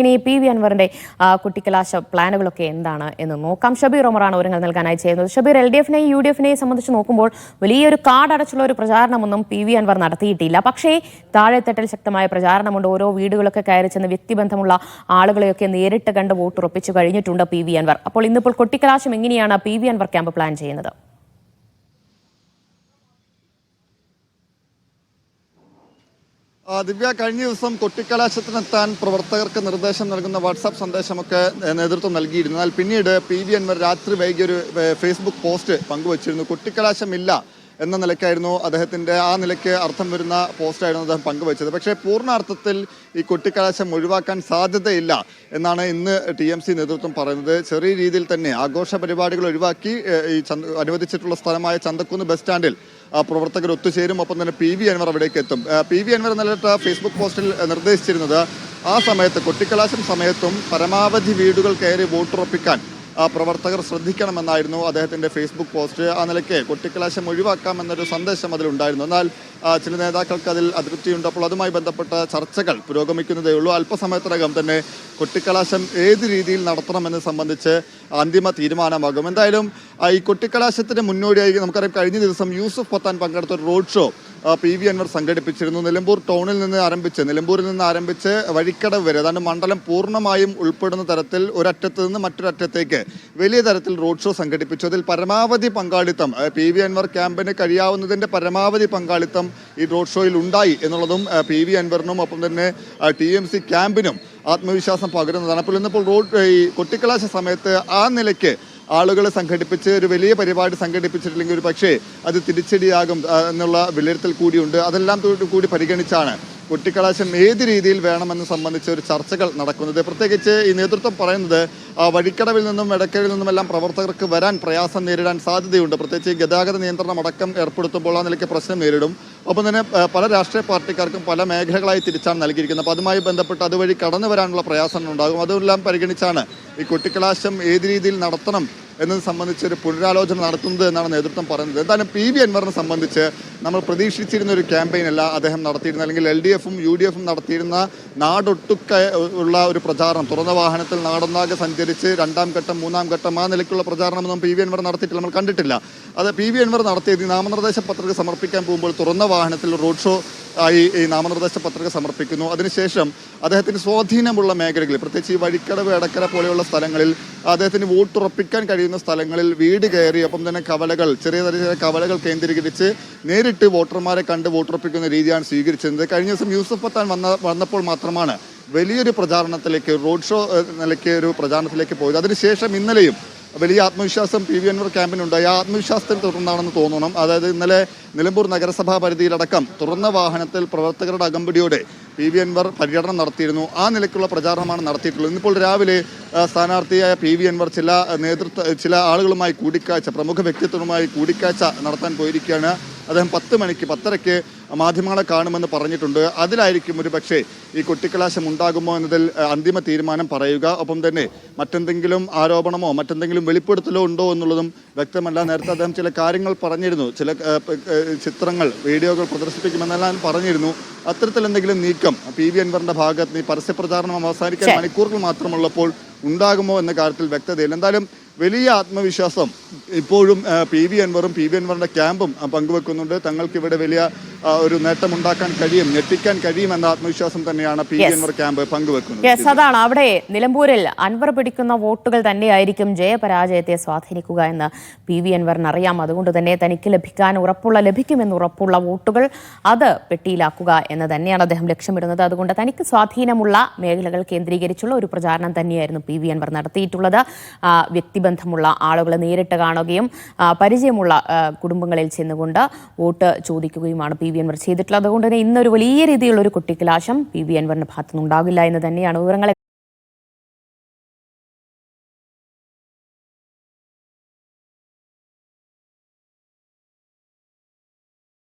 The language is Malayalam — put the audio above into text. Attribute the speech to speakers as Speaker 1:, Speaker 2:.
Speaker 1: ഇനി പി വി അൻവറിന്റെ കുട്ടിക്കലാശ പ്ലാനുകളൊക്കെ എന്താണ് എന്ന് നോക്കാം. ഷബീർ ഒമറാണ് ഒരുങ്ങൾ നൽകാനായി ചെയ്യുന്നത്. ഷബീർ, LDF-നെയും UDF-നെയും സംബന്ധിച്ച് നോക്കുമ്പോൾ വലിയൊരു കാടടച്ചുള്ള ഒരു പ്രചാരണമൊന്നും പി വി അൻവർ നടത്തിയിട്ടില്ല. പക്ഷേ താഴെത്തട്ടിൽ ശക്തമായ പ്രചാരണമുണ്ട്. ഓരോ വീടുകളൊക്കെ കയറി ചെന്ന് വ്യക്തിബന്ധമുള്ള ആളുകളെയൊക്കെ നേരിട്ട് കണ്ട് വോട്ടുറപ്പിച്ചു കഴിഞ്ഞിട്ടുണ്ട് പി വി അൻവർ. അപ്പോൾ ഇന്നിപ്പോൾ കൊട്ടിക്കലാശം എങ്ങനെയാണ് P V Anvar camp plan ചെയ്യുന്നത്?
Speaker 2: ദിവ്യ, കഴിഞ്ഞ ദിവസം കൊട്ടിക്കലാശത്തിനെത്താൻ പ്രവർത്തകർക്ക് നിർദ്ദേശം നൽകുന്ന വാട്സാപ്പ് സന്ദേശമൊക്കെ നേതൃത്വം നൽകിയിരുന്നു. എന്നാൽ പിന്നീട് പി വി അൻവർ രാത്രി വൈകി ഒരു ഫേസ്ബുക്ക് പോസ്റ്റ് പങ്കുവച്ചിരുന്നു. കൊട്ടിക്കലാശമില്ല എന്ന നിലയ്ക്കായിരുന്നു അദ്ദേഹത്തിൻ്റെ ആ നിലയ്ക്ക് അർത്ഥം വരുന്ന പോസ്റ്റായിരുന്നു അദ്ദേഹം പങ്കുവച്ചത്. പക്ഷേ പൂർണ്ണാർത്ഥത്തിൽ ഈ കൊട്ടിക്കലാശം ഒഴിവാക്കാൻ സാധ്യതയില്ല എന്നാണ് ഇന്ന് TMC നേതൃത്വം പറയുന്നത്. ചെറിയ രീതിയിൽ തന്നെ ആഘോഷ പരിപാടികൾ ഒഴിവാക്കി ഈ അനുവദിച്ചിട്ടുള്ള സ്ഥലമായ ചന്തക്കുന്ന് ബസ് സ്റ്റാൻഡിൽ പ്രവർത്തകർ ഒത്തുചേരും. ഒപ്പം തന്നെ പി വി അൻവർ അവിടേക്ക് എത്തും. പി വി അൻവർ എന്നിട്ട് ഫേസ്ബുക്ക് പോസ്റ്റിൽ നിർദ്ദേശിച്ചിരുന്നത് ആ സമയത്ത് കൊട്ടിക്കലാശം സമയത്തും പരമാവധി വീടുകൾ കയറി വോട്ടുറപ്പിക്കാൻ പ്രവർത്തകർ ശ്രദ്ധിക്കണമെന്നായിരുന്നു അദ്ദേഹത്തിൻ്റെ ഫേസ്ബുക്ക് പോസ്റ്റ്. ആ നിലയ്ക്ക് കൊട്ടിക്കലാശം ഒഴിവാക്കാമെന്നൊരു സന്ദേശം അതിലുണ്ടായിരുന്നു. എന്നാൽ ചില നേതാക്കൾക്ക് അതിൽ അതൃപ്തിയുണ്ട്. അപ്പോൾ അതുമായി ബന്ധപ്പെട്ട ചർച്ചകൾ പുരോഗമിക്കുന്നതേ ഉള്ളൂ. അല്പസമയത്തിനകം തന്നെ കൊട്ടിക്കലാശം ഏത് രീതിയിൽ നടത്തണമെന്ന് സംബന്ധിച്ച് അന്തിമ തീരുമാനമാകും. എന്തായാലും ഈ കൊട്ടിക്കലാശത്തിന് മുന്നോടിയായി നമുക്കറിയാം, കഴിഞ്ഞ ദിവസം യൂസുഫ് പത്താൻ പങ്കെടുത്ത ഒരു road show P V Anvar സംഘടിപ്പിച്ചിരുന്നു. നിലമ്പൂരിൽ നിന്ന് ആരംഭിച്ച് വഴിക്കടവ് വരെ, അതാണ്ട് മണ്ഡലം പൂർണ്ണമായും ഉൾപ്പെടുന്ന തരത്തിൽ ഒരറ്റത്ത് നിന്ന് മറ്റൊരറ്റത്തേക്ക് വലിയ തരത്തിൽ റോഡ് ഷോ സംഘടിപ്പിച്ചു. അതിൽ പരമാവധി പങ്കാളിത്തം പി വി അൻവർ ക്യാമ്പിന് കഴിയാവുന്നതിൻ്റെ പരമാവധി പങ്കാളിത്തം ഈ റോഡ് ഷോയിൽ ഉണ്ടായി എന്നുള്ളതും പി വി അൻവറിനും ഒപ്പം തന്നെ TMC ക്യാമ്പിനും ആത്മവിശ്വാസം പകരുന്നതാണ്. അപ്പോൾ ഇന്നിപ്പോൾ ഈ കൊട്ടിക്കലാശ സമയത്ത് ആ നിലയ്ക്ക് ആളുകളെ സംഘടിപ്പിച്ച് ഒരു വലിയ പരിപാടി സംഘടിപ്പിച്ചിട്ടില്ലെങ്കിൽ ഒരു പക്ഷേ അത് തിരിച്ചടിയാകും എന്നുള്ള വിലയിരുത്തൽ കൂടിയുണ്ട്. അതെല്ലാം കൂടി പരിഗണിച്ചാണ് കൊട്ടിക്കലാശം ഏത് രീതിയിൽ വേണമെന്ന് സംബന്ധിച്ച് ഒരു ചർച്ചകൾ നടക്കുന്നത്. പ്രത്യേകിച്ച് ഈ നേതൃത്വം പറയുന്നത് വഴിക്കടവിൽ നിന്നും എടക്കരയിൽ നിന്നുമെല്ലാം പ്രവർത്തകർക്ക് വരാൻ പ്രയാസം നേരിടാൻ സാധ്യതയുണ്ട്. പ്രത്യേകിച്ച് ഗതാഗത നിയന്ത്രണം അടക്കം ഏർപ്പെടുത്തുമ്പോൾ ആ നിലയ്ക്ക് പ്രശ്നം നേരിടും. ഒപ്പം തന്നെ പല രാഷ്ട്രീയ പാർട്ടിക്കാർക്കും പല മേഖലകളായി തിരിച്ചാണ് നൽകിയിരിക്കുന്നത്. അപ്പോൾ അതുമായി ബന്ധപ്പെട്ട് അതുവഴി കടന്നു വരാനുള്ള പ്രയാസങ്ങൾ ഉണ്ടാകും. അതെല്ലാം പരിഗണിച്ചാണ് ഈ കൊട്ടിക്കലാശം ഏത് രീതിയിൽ നടത്തണം എന്നത് സംബന്ധിച്ചൊരു പുനരാലോചന നടത്തുന്നത് എന്നാണ് നേതൃത്വം പറയുന്നത്. എന്തായാലും പി വി അൻവറിനെ സംബന്ധിച്ച് നമ്മൾ പ്രതീക്ഷിച്ചിരുന്ന ഒരു ക്യാമ്പയിനല്ല അദ്ദേഹം നടത്തിയിരുന്നത്. അല്ലെങ്കിൽ LDF-ഉം UDF-ഉം നടത്തിയിരുന്ന നാടൊട്ടുക്ക ഉള്ള ഒരു പ്രചാരണം, തുറന്ന വാഹനത്തിൽ നാടൊന്നാകെ സഞ്ചരിച്ച് രണ്ടാം ഘട്ടം മൂന്നാം ഘട്ടം ആ നിലയ്ക്കുള്ള പ്രചാരണമൊന്നും പി വി അൻവർ നടത്തിയിട്ടില്ല, നമ്മൾ കണ്ടിട്ടില്ല. അത് പി വി അൻവർ നടത്തിയത് നാമനിർദ്ദേശ പത്രിക സമർപ്പിക്കാൻ പോകുമ്പോൾ തുറന്ന വാഹനത്തിൽ റോഡ് ഷോ ആയി ഈ നാമനിർദ്ദേശ പത്രിക സമർപ്പിക്കുന്നു. അതിനുശേഷം അദ്ദേഹത്തിന് സ്വാധീനമുള്ള മേഖലകളിൽ, പ്രത്യേകിച്ച് ഈ വഴിക്കടവ് എടക്കര പോലെയുള്ള സ്ഥലങ്ങളിൽ അദ്ദേഹത്തിന് വോട്ടുറപ്പിക്കാൻ കഴിയുന്ന സ്ഥലങ്ങളിൽ വീട് കയറി ഒപ്പം തന്നെ ചെറിയ ചെറിയ കവലകൾ കേന്ദ്രീകരിച്ച് നേരിട്ട് വോട്ടർമാരെ കണ്ട് വോട്ടുറപ്പിക്കുന്ന രീതിയാണ് സ്വീകരിച്ചത്. കഴിഞ്ഞ ദിവസം യൂസുഫ് പത്താൻ വന്നപ്പോൾ മാത്രമാണ് വലിയൊരു പ്രചാരണത്തിലേക്ക്, റോഡ് ഷോ നിലയ്ക്ക് ഒരു പ്രചാരണത്തിലേക്ക് പോയത്. അതിനുശേഷം ഇന്നലെയും വലിയ ആത്മവിശ്വാസം പി വി അൻവർ ക്യാമ്പിനുണ്ടായി. ആ ആത്മവിശ്വാസത്തിൽ തുടർന്നാണെന്ന് തോന്നണം. അതായത് ഇന്നലെ നിലമ്പൂർ നഗരസഭാ പരിധിയിലടക്കം തുറന്ന വാഹനത്തിൽ പ്രവർത്തകരുടെ അകമ്പടിയോടെ പി വി അൻവർ പര്യടനം നടത്തിയിരുന്നു. ആ നിലയ്ക്കുള്ള പ്രചാരണമാണ് നടത്തിയിട്ടുള്ളത്. ഇന്നിപ്പോൾ രാവിലെ സ്ഥാനാർത്ഥിയായ പി വി അൻവർ ചില ആളുകളുമായി കൂടിക്കാഴ്ച, പ്രമുഖ വ്യക്തിത്വവുമായി കൂടിക്കാഴ്ച നടത്താൻ പോയിരിക്കുകയാണ്. അദ്ദേഹം 10:30ക്ക് മാധ്യമങ്ങളെ കാണുമെന്ന് പറഞ്ഞിട്ടുണ്ട്. അതിലായിരിക്കും ഒരു പക്ഷേ ഈ കൊട്ടിക്കലാശം ഉണ്ടാകുമോ എന്നതിൽ അന്തിമ തീരുമാനം പറയുക. ഒപ്പം തന്നെ മറ്റെന്തെങ്കിലും ആരോപണമോ മറ്റെന്തെങ്കിലും വെളിപ്പെടുത്തലോ ഉണ്ടോ എന്നുള്ളതും വ്യക്തമല്ല. നേരത്തെ അദ്ദേഹം ചില കാര്യങ്ങൾ പറഞ്ഞിരുന്നു, ചില ചിത്രങ്ങൾ വീഡിയോകൾ പ്രദർശിപ്പിക്കുമെന്നെല്ലാം പറഞ്ഞിരുന്നു. അത്തരത്തിൽ എന്തെങ്കിലും നീക്കം പി വി അൻവറിന്റെ ഭാഗത്ത് ഈ പരസ്യപ്രചാരണം അവസാനിക്കാൻ മണിക്കൂറുകൾ മാത്രമുള്ളപ്പോൾ ഉണ്ടാകുമോ എന്ന കാര്യത്തിൽ വ്യക്തതയില്ല. എന്തായാലും വലിയ ആത്മവിശ്വാസം ഇപ്പോഴും പി വി അൻവറും പി വി അൻവറിന്റെ ക്യാമ്പും പങ്കുവെക്കുന്നുണ്ട്. തങ്ങൾക്ക് ഇവിടെ വലിയ ഒരു നേട്ടമുണ്ടാക്കാൻ കഴിയും, ഞെട്ടിക്കാൻ കഴിയും എന്ന ആത്മവിശ്വാസം തന്നെയാണ് പി വി അൻവർ ക്യാമ്പ് പങ്കുവെക്കുന്നത്.
Speaker 1: അതാണ് അവിടെ നിലമ്പൂരിൽ അൻവർ പിടിക്കുന്ന വോട്ടുകൾ തന്നെയായിരിക്കും ജയപരാജയത്തെ സ്വാധീനിക്കുക എന്ന് പി വി അൻവറിന് അറിയാം. അതുകൊണ്ട് തന്നെ തനിക്ക് ലഭിക്കുമെന്ന് ഉറപ്പുള്ള വോട്ടുകൾ അത് പെട്ടിയിലാക്കുക എന്ന് തന്നെയാണ് അദ്ദേഹം ലക്ഷ്യമിടുന്നത്. അതുകൊണ്ട് തനിക്ക് സ്വാധീനമുള്ള മേഖലകൾ കേന്ദ്രീകരിച്ചുള്ള ഒരു പ്രചാരണം തന്നെയായിരുന്നു പി വി അൻവർ നടത്തിയിട്ടുള്ളത്. വ്യക്തിബന്ധമുള്ള ആളുകളെ നേരിട്ട് കാണുകയും പരിചയമുള്ള കുടുംബങ്ങളിൽ ചെന്നുകൊണ്ട് വോട്ട് ചോദിക്കുകയുമാണ് പി വി അൻവർ ചെയ്തിട്ടുള്ളത്. അതുകൊണ്ട് തന്നെ ഇന്നൊരു വലിയ രീതിയിലുള്ള ഒരു കൊട്ടിക്കലാശം പി വി അൻവറിന്റെ ഭാഗത്തുനിന്നുണ്ടാകില്ല എന്ന് തന്നെയാണ് വിവരങ്ങൾ.